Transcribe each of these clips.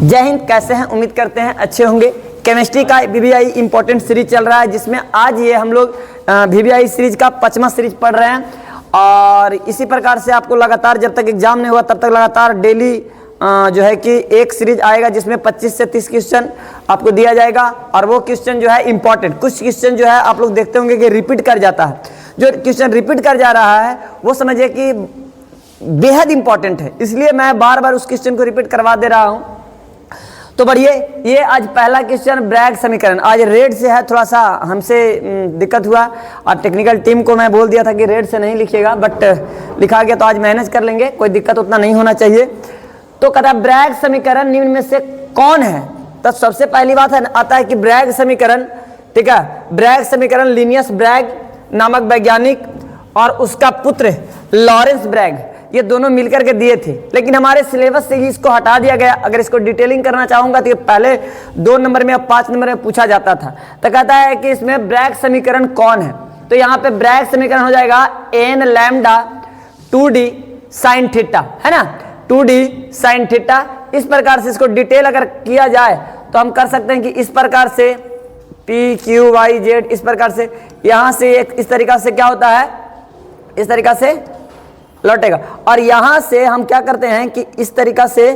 जय हिंद। कैसे हैं? उम्मीद करते हैं अच्छे होंगे। केमिस्ट्री का वीवीआई इंपॉर्टेंट सीरीज चल रहा है, जिसमें आज ये हम लोग वीवीआई सीरीज का 5वां सीरीज पढ़ रहे हैं। और इसी प्रकार से आपको लगातार जब तक एग्जाम नहीं हुआ तब तक लगातार डेली जो है कि एक सीरीज आएगा, जिसमें 25 से 30 क्वेश्चन आपको दिया जाएगा। और वो क्वेश्चन जो है इंपॉर्टेंट, कुछ क्वेश्चन जो है आप लोग देखते होंगे कि रिपीट कर जाता है। जो क्वेश्चन रिपीट कर जा रहा है वो समझिए कि बेहद इंपॉर्टेंट है, इसलिए मैं बार बार उस क्वेश्चन को रिपीट करवा दे रहा हूँ। तो बढ़िए, ये आज पहला क्वेश्चन ब्रैग समीकरण। आज रेड से है, थोड़ा सा हमसे दिक्कत हुआ और टेक्निकल टीम को मैं बोल दिया था कि रेड से नहीं लिखिएगा, बट लिखा गया तो आज मैनेज कर लेंगे, कोई दिक्कत उतना नहीं होना चाहिए। तो कहता ब्रैग समीकरण निम्न में से कौन है? तो सबसे पहली बात है आता है कि ब्रैग समीकरण, ठीक है, ब्रैग समीकरण लिनियस ब्रैग नामक वैज्ञानिक और उसका पुत्र लॉरेंस ब्रैग, ये दोनों मिलकर के दिए थे। लेकिन हमारे सिलेबस से ही इसको हटा दिया गया। अगर इसको डिटेलिंग करना चाहूंगा तो ये पहले 2 नंबर में और 5 नंबर में पूछा जाता था। तो कहता है कि इसमें ब्रैग समीकरण कौन है? तो यहाँ पे ब्रैग समीकरण हो जाएगा n lambda 2d sine theta, है ना, 2d साइन थीटा। इस प्रकार से इसको डिटेल अगर किया जाए तो हम कर सकते हैं कि इस प्रकार से p q y z, इस प्रकार से यहां से एक इस तरीका से क्या होता है, इस तरीका से लौटेगा। और यहां से हम क्या करते हैं कि इस तरीका से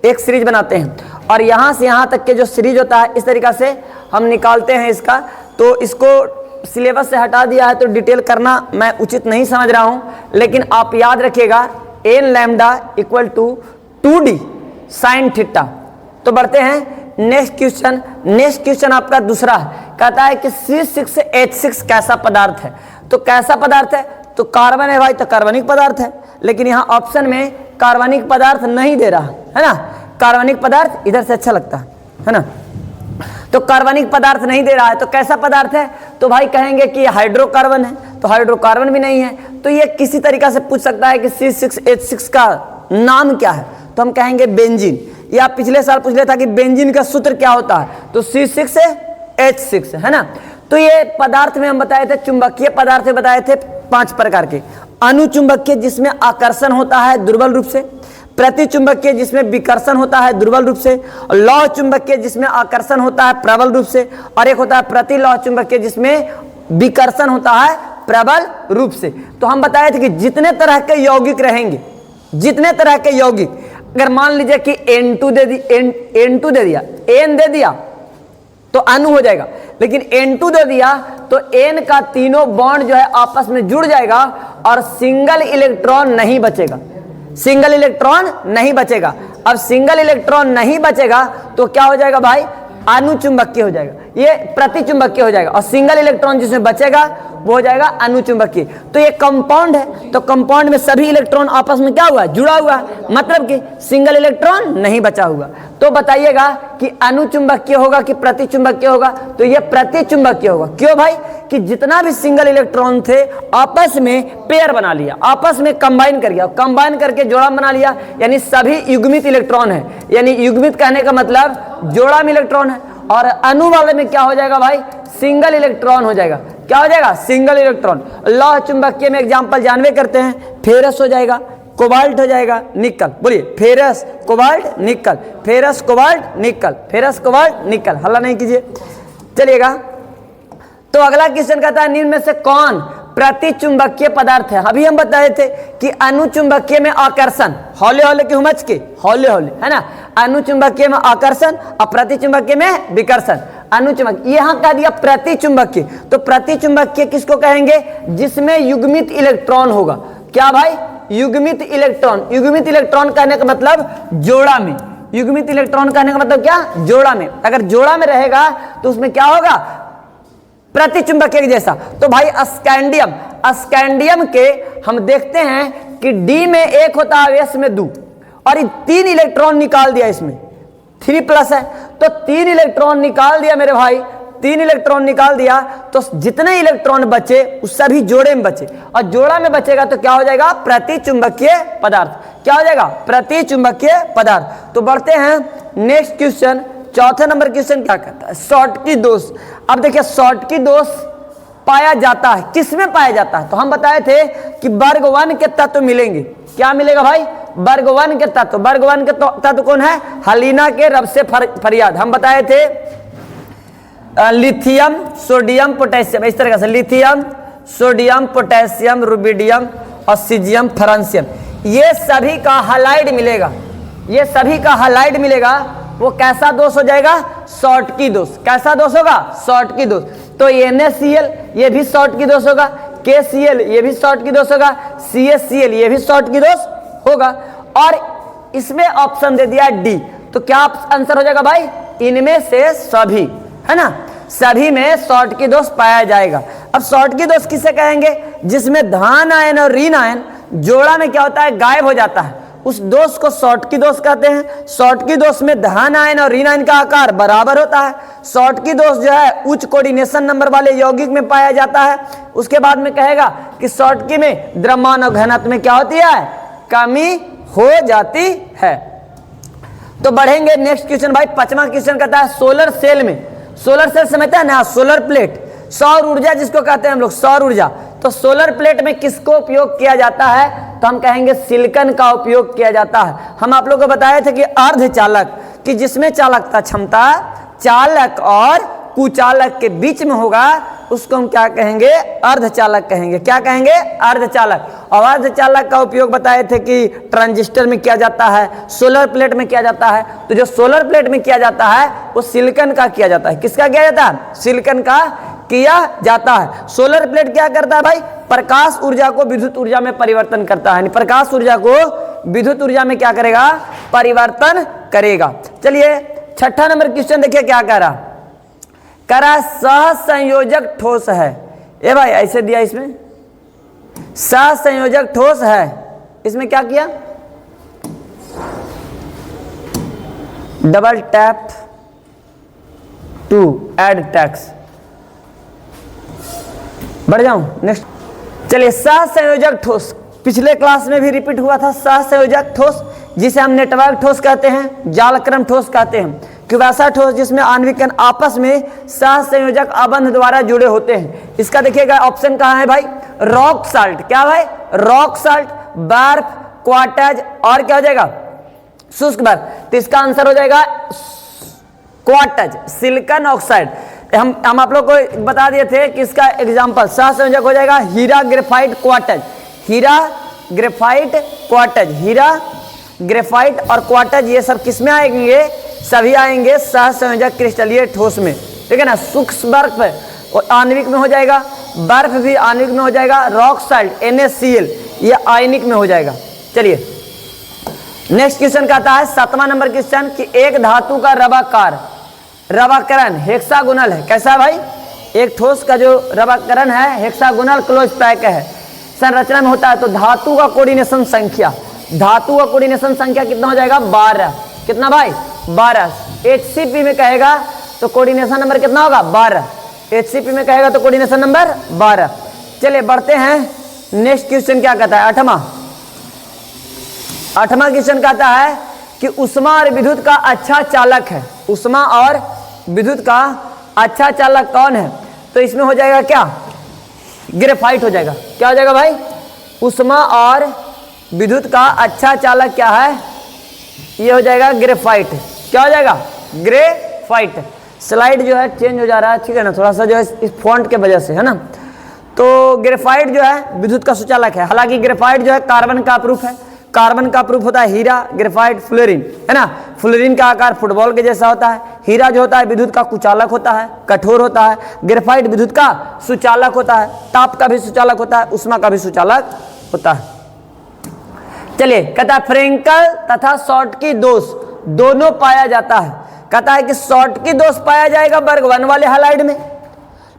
एक सीरीज बनाते हैं, और यहां से यहां तक के जो सीरीज होता है इस तरीका से हम निकालते हैं इसका। तो इसको सिलेबस से हटा दिया है तो डिटेल करना मैं उचित नहीं समझ रहा हूं, लेकिन आप याद रखिएगा n lambda equal to 2d sine theta. तो बढ़ते हैं नेक्स्ट क्वेश्चन। नेक्स्ट क्वेश्चन आपका दूसरा है, कहता है कि C6H6 कैसा पदार्थ है? तो कैसा पदार्थ है? तो कार्बन है भाई, तो कार्बनिक पदार्थ है। लेकिन यहाँ ऑप्शन में कार्बनिक पदार्थ नहीं दे रहा है ना, कार्बनिक पदार्थ इधर से अच्छा लगता है ना, तो कार्बनिक पदार्थ नहीं दे रहा है। तो कैसा पदार्थ है? तो भाई कहेंगे कि हाइड्रोकार्बन है, तो हाइड्रोकार्बन भी नहीं है। तो ये किसी तरीका से पूछ सकता है कि C6H6 का नाम क्या है? तो हम कहेंगे बेंजीन। या पिछले साल पूछ लिया था कि बेंजीन का सूत्र क्या होता है, तो C6H6, है ना। तो ये पदार्थ में हम बताए थे, चुंबकीय पदार्थ में बताए थे 5 प्रकार के। अनुचुंबकीय जिसमें आकर्षण होता है दुर्बल रूप से, प्रतिचुंबकीय जिसमें विकर्षण होता है दुर्बल रूप से, लौह चुंबकीय जिसमें आकर्षण होता है प्रबल रूप से, और एक होता है प्रतिलौह चुंबकीय जिसमें विकर्षण होता है प्रबल रूप से। तो हम बताए थे कि जितने तरह के यौगिक रहेंगे, जितने तरह के यौगिक, अगर मान लीजिए कि N2 दे दिया, N दे दिया तो अणु हो जाएगा, लेकिन N2 दे दिया तो N का तीनों बॉन्ड जो है आपस में जुड़ जाएगा और सिंगल इलेक्ट्रॉन नहीं बचेगा, सिंगल इलेक्ट्रॉन नहीं बचेगा। अब सिंगल इलेक्ट्रॉन नहीं बचेगा तो क्या हो जाएगा भाई? अनुचुंबकीय हो जाएगा, ये प्रतिचुंबकीय हो जाएगा, और सिंगल इलेक्ट्रॉन जिसमें बचेगा वो हो जाएगा अनुचुंबकीय। तो ये कंपाउंड है, तो कंपाउंड में सभी इलेक्ट्रॉन आपस में क्या हुआ? जुड़ा हुआ है, मतलब कि सिंगल इलेक्ट्रॉन नहीं बचा हुआ। तो बताइएगा कि अनुचुंबकीय होगा कि प्रतिचुंबकीय होगा? तो ये प्रतिचुंबकीय होगा। क्यों भाई? कि जितना भी सिंगल इलेक्ट्रॉन थे आपस में पेयर बना लिया, आपस में कंबाइन कर गया, कंबाइन करके जोड़ा बना लिया, यानी सभी युग्मित इलेक्ट्रॉन है। यानी युग्मित कहने का मतलब जोड़ा में इलेक्ट्रॉन है, और अणु वाले में क्या हो जाएगा भाई? सिंगल इलेक्ट्रॉन हो जाएगा। क्या हो जाएगा? Single electron. लौह चुंबकीय में एग्जांपल जानवे करते हैं, फेरस हो जाएगा, कोबाल्ट हो जाएगा, निकल। बोलिए, ferrous cobalt nickel, ferrous cobalt nickel, ferrous cobalt nickel. हल्ला नहीं कीजिए, चलिएगा। तो अगला क्वेश्चन कहता है निम्न में से कौन प्रतिचुंबकीय पदार्थ है? अभी हम बताए थे कि अनुचुंबकीय में आकर्षण, हौले हौले की हुमच के हौले हौले, है ना, अनुचुंबकीय में आकर्षण और प्रतिचुंबकीय में विकर्षण। अनुचुंबकीय यहाँ कह दिया प्रतिचुंबकीय, तो प्रतिचुंबकीय किसको कहेंगे? जिसमें युग्मित इलेक्ट्रॉन होगा। क्या भाई? युग्मित इलेक्ट्रॉन। युग्मित इलेक्ट्रॉन कहने का मतलब जोड़ा में, युग्मित इलेक्ट्रॉन कहने का मतलब क्या? जोड़ा में। अगर जोड़ा में रहेगा तो उसमें क्या होगा? प्रतिचुंबकीय जैसा। तो भाई स्कैंडियम, स्कैंडियम के हम देखते हैं कि D में 1 होता है, S में 2, और 3 इलेक्ट्रॉन निकाल दिया, इसमें 3+ है, तो 3 इलेक्ट्रॉन निकाल दिया मेरे भाई, 3 इलेक्ट्रॉन निकाल दिया, तो जितने इलेक्ट्रॉन बचे उस सभी जोड़े में बचे, और जोड़ा में बचेगा तो क्या हो जाएगा? प्रतिचुंबकीय पदार्थ। क्या हो जाएगा? प्रतिचुंबकीय पदार्थ। तो बढ़ते हैं नेक्स्ट क्वेश्चन। चौथे नंबर क्वेश्चन क्या कहता है? शॉर्टकी दोष। अब देखिए, शॉर्टकी दोष पाया जाता है, किसमें पाया जाता है? तो हम बताए थे कि वर्ग 1 के तत्व मिलेंगे। क्या मिलेगा भाई? वर्ग 1 के तत्व, वर्ग 1 के तत्व कौन है? हलीना के रब से फरियाद, हम बताए थे लिथियम, सोडियम, पोटेशियम, इस तरह से लिथियम, सोडियम, पोटेशियम, रुबिडियम और सीजियम, फ्रांसियम, ये सभी का हालाइड मिलेगा, ये सभी का हालाइड मिलेगा। वो कैसा दोष हो जाएगा? शॉर्टकी दोष। कैसा दोष होगा? शॉर्टकी दोष। तो NaCl ये भी शॉर्टकी दोष होगा, KCl ये भी शॉर्टकी दोष होगा, CaCl ये भी शॉर्टकी दोष होगा। और इसमें ऑप्शन दे दिया D, तो क्या आंसर हो जाएगा भाई? इनमें से सभी, है ना, सभी में शॉर्टकी दोष पाया जाएगा। अब शॉर्टकी दोष किसे कहेंगे? जिसमें धान आयन और ऋण आयन जोड़ा में क्या होता है? गायब हो जाता है, उस दोष को शॉर्टकी दोष कहते हैं। शॉर्टकी दोष में धन आयन और ऋण आयन का आकार बराबर होता है। शॉर्टकी दोष जो है उच्च कोऑर्डिनेशन नंबर वाले यौगिक में पाया जाता है। उसके बाद में कहेगा कि शॉर्टकी में द्रव्यमान और घनत्व में क्या होती है? कमी हो जाती है। तो बढ़ेंगे नेक्स्ट क्वेश्चन भाई, 5वां क्वेश्चन कहता है सोलर सेल में, सोलर सेल समझते हैं ना, सोलर प्लेट, सौर ऊर्जा जिसको कहते हैं हम लोग, सौर ऊर्जा। तो सोलर प्लेट में किसको उपयोग किया जाता है? तो हम कहेंगे सिलिकॉन का उपयोग किया जाता है। हम आप लोगों को बताए थे कि अर्धचालक, कि जिसमें चालकता क्षमता चालक और कुचालक के बीच में होगा, उसको हम क्या कहेंगे? अर्धचालक कहेंगे। क्या कहेंगे? अर्धचालक। और अर्धचालक का उपयोग बताए थे कि ट्रांजिस्टर में किया जाता है, सोलर प्लेट में किया जाता है। तो जो सोलर प्लेट में किया जाता है वो सिलिकॉन का किया जाता है। किसका किया जाता है? सिलिकॉन का किया जाता है। सोलर प्लेट क्या करता है भाई? प्रकाश ऊर्जा को विद्युत ऊर्जा में परिवर्तन करता है, प्रकाश ऊर्जा को विद्युत ऊर्जा में क्या करेगा? परिवर्तन करेगा। चलिए 6ठा नंबर क्वेश्चन देखिए क्या कह रहा, कह रहा सहसंयोजक ठोस है। ए भाई ऐसे दिया, इसमें सहसंयोजक ठोस है, इसमें क्या किया? Double tap to add tax. बढ़ जाऊं नेक्स्ट। चलिए सहसंयोजक ठोस, पिछले क्लास में भी रिपीट हुआ था। सहसंयोजक ठोस जिसे हम नेटवर्क ठोस कहते हैं, जालक्रम ठोस कहते हैं, कि वैसा ठोस जिसमें आणविक कण आपस में सहसंयोजक आबंध द्वारा जुड़े होते हैं। इसका देखिएगा ऑप्शन कहाँ है भाई? Rock salt. क्या भाई? रॉक साल्ट, बर्फ, क्वार्टज और क्या हो जाएगा? शुष्क बर्फ। तो इसका आंसर हो जाएगा क्वार्टज, सिलिकॉन ऑक्साइड। हम आप लोग को बता दिए थे कि इसका एग्जाम्पल सहसंयोजक हो जाएगा हीरा ग्रेफाइट क्वार्टज, हीरा ग्रेफाइट क्वार्टज, हीरा ग्रेफाइट और क्वार्टज ये सब किस में आएंगे? सभी आएंगे सहसंयोजक क्रिस्टलीय ठोस में, ठीक है ना। सूक्ष्म बर्फ आणविक में हो जाएगा, बर्फ भी आणविक में हो जाएगा, रॉक साल्ट NaCl ये आयनिक में हो जाएगा। चलिए नेक्स्ट क्वेश्चन कहता है 7वां नंबर क्वेश्चन, कि एक धातु का रवाकार, रवाकरण हेक्सागोनल है। कैसा है भाई? एक ठोस का जो रवाकरण है हेक्सागोनल क्लोज पैक है, संरचना में होता है। तो धातु का कोऑर्डिनेशन संख्या, धातु का कोऑर्डिनेशन संख्या कितना हो जाएगा? 12। कितना भाई? 12। HCP में कहेगा तो कोऑर्डिनेशन नंबर कितना होगा? 12। HCP में कहेगा तो कोऑर्डिनेशन नंबर 12। चलिए बढ़ते हैं नेक्स्ट क्वेश्चन क्या कहता है? 8वां क्वेश्चन कहता है कि उष्मा और विद्युत का अच्छा चालक है। उष्मा और विद्युत का अच्छा चालक कौन है? तो इसमें हो जाएगा क्या? ग्रेफाइट हो जाएगा। क्या हो जाएगा भाई? उष्मा और विद्युत का अच्छा चालक क्या है? ये हो जाएगा ग्रेफाइट। क्या हो जाएगा? ग्रेफाइट। स्लाइड जो है चेंज हो जा रहा है, ठीक है ना, थोड़ा सा जो है इस फॉन्ट के वजह से, है ना। तो ग्रेफाइट जो है विद्युत का सुचालक है। हालांकि ग्रेफाइट जो है कार्बन का प्रूफ है, कार्बन का प्रूफ होता है हीरा, ग्रेफाइट, फ्लोरीन, है ना। फ्लोरीन का आकार फुटबॉल के जैसा होता है, हीरा जो होता है विद्युत का कुचालक होता है, कठोर होता है, ग्रेफाइट विद्युत का सुचालक होता है, ताप का भी सुचालक होता है, उष्मा का भी सुचालक होता है। चलिए कहता है फ्रेंकल तथा शॉर्टकी दोष दोनों पाया जाता है। कहता है कि शॉर्टकी दोष पाया जाएगा वर्ग 1 वाले हैलाइड में,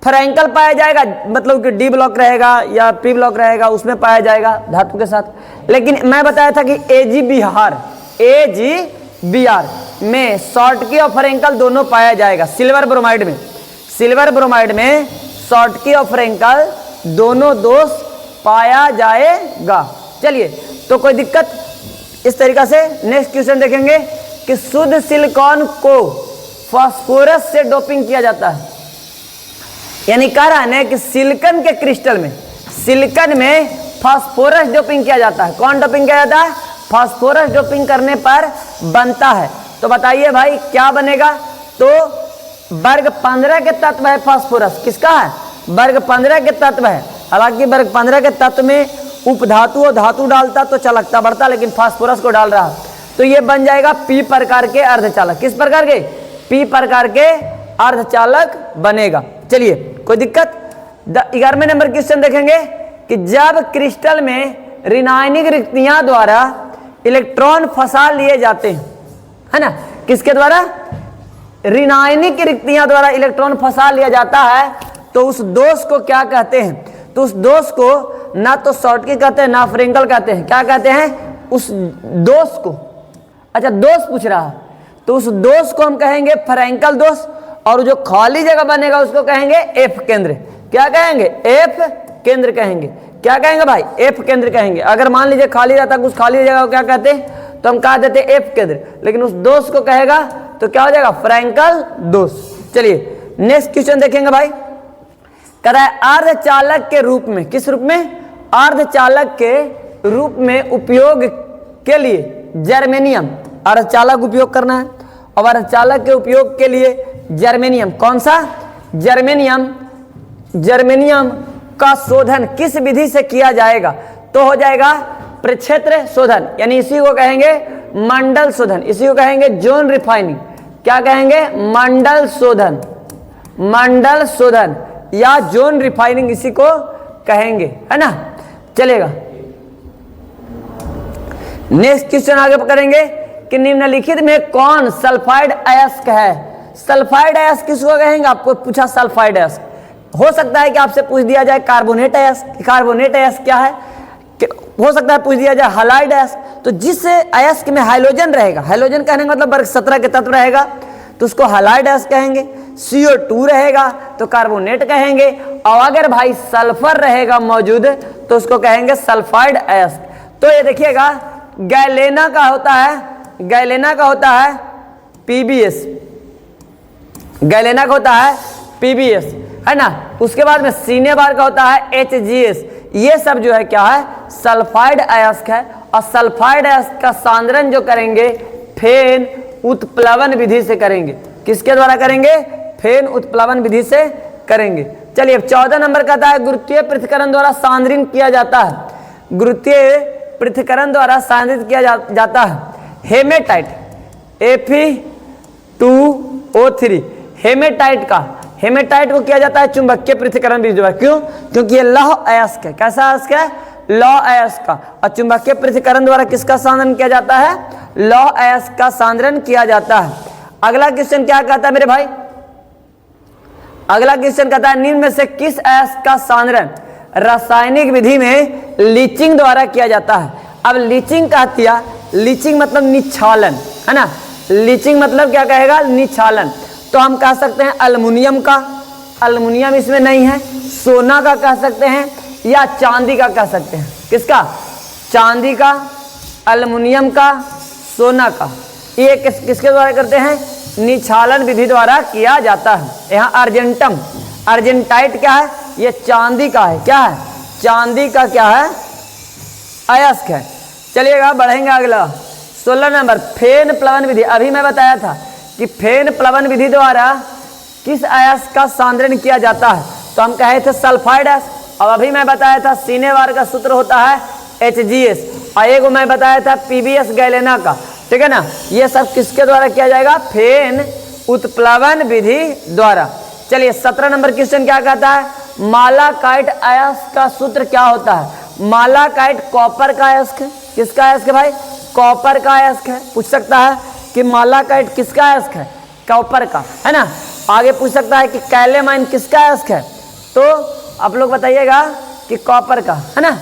फ्रैंकल पाया जाएगा मतलब कि डी ब्लॉक रहेगा या पी ब्लॉक रहेगा उसमें पाया जाएगा धातु के साथ। लेकिन मैं बताया था कि AgBr में शॉर्टकी और फ्रैंकल दोनों पाया जाएगा। सिल्वर ब्रोमाइड में, सिल्वर ब्रोमाइड में शॉर्टकी और फ्रैंकल दोनों दोष पाया जाएगा। चलिए तो कोई दिक्कत इस तरीका से नेक्स्ट क्वेश्चन देखेंगे कि शुद्ध सिलिकॉन को फास्फोरस से डोपिंग किया जाता है। यानी कह रहा है कि सिलिकॉन के क्रिस्टल में, सिलिकॉन में फास्फोरस डोपिंग किया जाता है। कौन डोपिंग किया जाता है? फास्फोरस डोपिंग करने पर बनता है। तो बताइए भाई क्या बनेगा? तो वर्ग 15 के तत्व है फास्फोरस। किसका है? वर्ग 15 के तत्व है। हालांकि वर्ग 15 के तत्व में उपधातु और धातु डालता तो चालकता बढ़ता, लेकिन फास्फोरस को डाल रहा, तो ये बन जाएगा पी प्रकार के अर्धचालक। किस प्रकार के? पी प्रकार के अर्धचालक बनेगा। चलिए कोई दिक्कत? 11वें नंबर क्वेश्चन देखेंगे कि जब क्रिस्टल में ऋणायनिक रिक्तियां द्वारा इलेक्ट्रॉन फंसा लिए जाते हैं, है ना, किसके द्वारा? ऋणायनिक रिक्तियां द्वारा इलेक्ट्रॉन फंसा लिया जाता है, तो उस दोष को क्या कहते हैं? तो उस दोष को ना तो शॉर्टकी कहते हैं ना फ्रेंकल कहते हैं। क्या कहते हैं उस दोष को? अच्छा दोष पूछ रहा है, तो उस दोष को हम कहेंगे फ्रेंकल दोष, और जो खाली जगह बनेगा उसको कहेंगे एफ केंद्र। क्या कहेंगे? एफ केंद्र कहेंगे। क्या कहेंगे भाई? एफ केंद्र कहेंगे। अगर मान लीजिए खाली रहता, कुछ खाली जगह को क्या कहते हैं? तो हम कह देते एफ केंद्र, लेकिन उस दोष को कहेगा तो क्या हो जाएगा? फ्रेंकल दोष। चलिए नेक्स्ट क्वेश्चन देखेंगे भाई। कह रहा है अर्धचालक के रूप में, किस रूप में? अर्धचालक के रूप में उपयोग के लिए जर्मेनियम, अर्धचालक उपयोग करना है, और अर्धचालक के उपयोग के लिए जर्मेनियम, कौन सा? जर्मेनियम। जर्मेनियम का शोधन किस विधि से किया जाएगा? तो हो जाएगा प्रक्षेत्र शोधन, यानी इसी को कहेंगे मंडल शोधन, इसी को कहेंगे जोन रिफाइनिंग। क्या कहेंगे? मंडल शोधन, मंडल शोधन या जोन रिफाइनिंग इसी को कहेंगे, है ना। चलेगा नेक्स्ट क्वेश्चन आगे करेंगे कि निम्नलिखित में कौन सल्फाइड अयस्क है? सल्फाइड अयस्क किसको कहेंगे? आपको पूछा सल्फाइड अयस्क। हो सकता है कि आपसे पूछ दिया जाए कार्बोनेट अयस्क। कार्बोनेट अयस्क क्या है? हो सकता है पूछ दिया जाए हैलाइड अयस्क। तो जिस अयस्क में हाइड्रोजन रहेगा, हाइड्रोजन कहने का मतलब वर्ग 17 के तत्व रहेगा, तो उसको हैलाइड अयस्क कहेंगे। CO2 रहेगा तो कार्बोनेट कहेंगे, और अगर भाई सल्फर रहेगा मौजूद तो उसको कहेंगे सल्फाइड अयस्क। तो ये देखिएगा गैलेना का होता है, गैलेना का होता है PbS, गैलेना का होता है PbS, है ना। उसके बाद में सीने बार का होता है HgS। ये सब जो है क्या है? सल्फाइड अयस्क है। और सल्फाइड अयस्क का सांद्रण जो करेंगे फेन उत्प्लवन विधि से करेंगे। किसके द्वारा करेंगे? फेन उत्प्लवन विधि से करेंगे। चलिए 14 नंबर कहता है गुरुत्वीय पृथक्करण द्वारा सांद्रण किया जाता है। गुरुत्वीय पृथक्करण द्वारा सांद्रित किया जाता है हेमेटाइट Fe2O3। हेमेटाइट का, हेमेटाइट को किया जाता है चुंबकीय पृथक्करण विधि द्वारा। क्यों? क्योंकि ये लौह अयस्क है। कैसा अयस्क है? लौह अयस्क का। और चुंबकीय पृथक्करण द्वारा किसका सांद्रण किया जाता है? लौह अयस्क का सांद्रण किया जाता है। अगला क्वेश्चन क्या कहता है मेरे भाई? अगला क्वेश्चन कहता है निम्न में से किस अयस्क का सांद्रण रासायनिक विधि में लीचिंग द्वारा किया जाता है? अब लीचिंग का दिया, लीचिंग मतलब निच्छालन, है ना। लीचिंग मतलब क्या कहेगा? निच्छालन। तो हम कह सकते हैं अल्युमिनियम का, अल्युमिनियम इसमें नहीं है, सोना का कह सकते हैं, या चांदी का कह सकते हैं। किसका? चांदी का, अल्युमिनियम का, सोना का। ये किसके द्वारा करते हैं? निच्छालन विधि द्वारा किया जाता है। यहाँ अर्जेंटम, अर्जेंटाइट क्या है? ये चांदी का है। क्या है? चांदी का क्या है? अयस्क है। चलिएगा बढ़ेंगे अगला 16 नंबर फेन प्लवन विधि। अभी मैं बताया था कि फेन प्लवन विधि द्वारा किस अयस्क का सांद्रण किया जाता है? तो हम कहे थे सल्फाइड अयस्क। और अभी मैं बताया था सीनेवार का सूत्र होता है HgS, और एक मैं बताया था PbS गैलेना का, ठीक है ना। ये सब किसके द्वारा किया जाएगा? फेन उत्प्लवन विधि द्वारा। चलिए 17 नंबर क्वेश्चन क्या कहता है? मालाकाइट अयस्क का सूत्र क्या होता है? मालाकाइट कॉपर का अयस्क है। किसका अयस्क है भाई? कॉपर का अयस्क है। पूछ सकता है कि मालाकाइट किसका अयस्क है? कॉपर का, है ना। आगे पूछ सकता है कि कैलेमाइन किसका अयस्क है? तो आप लोग बताइएगा कि कॉपर का, है ना।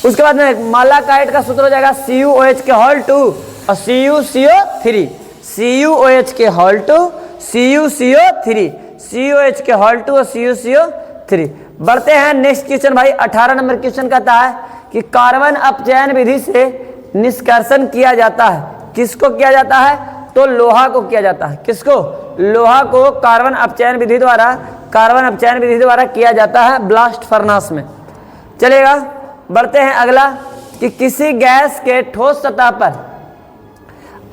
उसके बाद में मालाकाइट का सूत्र हो जाएगा CuOH के होल 2 और CuCO3, CuOH के होल 2 CuCO3, CuOH के होल 2 और CuCO3। बढ़ते हैं नेक्स्ट क्वेश्चन भाई 18 नंबर क्वेश्चन कहता है कि कार्बन अपचयन विधि से निष्कर्षण किया जाता है। किसको किया जाता है? तो लोहा को किया जाता है। किसको? लोहा को कार्बन अपचयन विधि द्वारा, कार्बन अपचयन विधि द्वारा किया जाता है ब्लास्ट फर्नास में। चलेगा बढ़ते हैं अगला कि किसी गैस के ठोस सतह पर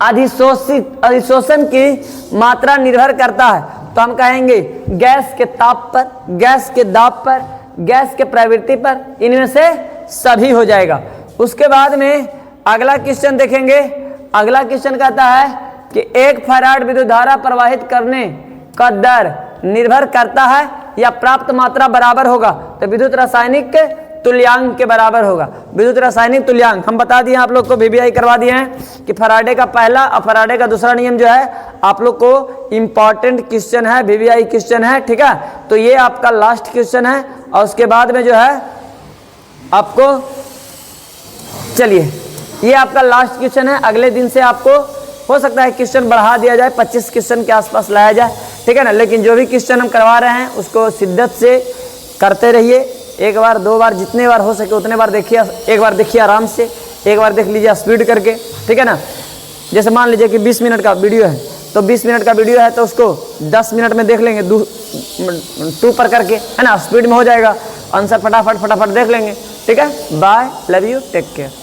अधिशोषण की मात्रा निर्भर करता है, तो हम कहेंगे गैस के ताप पर, गैस के दाब पर, गैस के प्रवृत्ति पर, इनमें से सभी हो जाएगा। उसके बाद में अगला क्वेश्चन देखेंगे। अगला क्वेश्चन कहता है कि 1 फैराड विद्युत धारा प्रवाहित करने का दर निर्भर करता है या प्राप्त मात्रा बराबर होगा, तो विद्युत रासायनिक तुल्यांक के बराबर होगा। विद्युत रासायनिक तुल्यांक हम बता दिए आप लोग को, वीबीआई करवा दिए हैं कि फैराडे का पहला और फैराडे का दूसरा नियम जो है आप लोग को इंपॉर्टेंट क्वेश्चन है, वीबीआई क्वेश्चन है, ठीक है। तो ये आपका लास्ट क्वेश्चन है और उसके बाद में जो है आपको, चलिए ये आपका लास्ट क्वेश्चन है। अगले दिन से आपको हो सकता है क्वेश्चन बढ़ा दिया जाए, 25 क्वेश्चन के आसपास लाया जाए, ठीक है ना। लेकिन जो भी क्वेश्चन हम करवा रहे हैं उसको शिद्दत से करते रहिए। एक बार 2 बार जितने बार हो सके उतने बार देखिए। एक बार देखिए आराम से, एक बार देख लीजिए स्पीड करके, ठीक है ना। जैसे मान लीजिए कि 20 मिनट का वीडियो है, तो 20 मिनट का वीडियो है तो उसको 10 मिनट में देख लेंगे 2 पर करके, है ना। स्पीड में हो जाएगा, आंसर फटाफट देख लेंगे, ठीक है। Bye, love you, take care.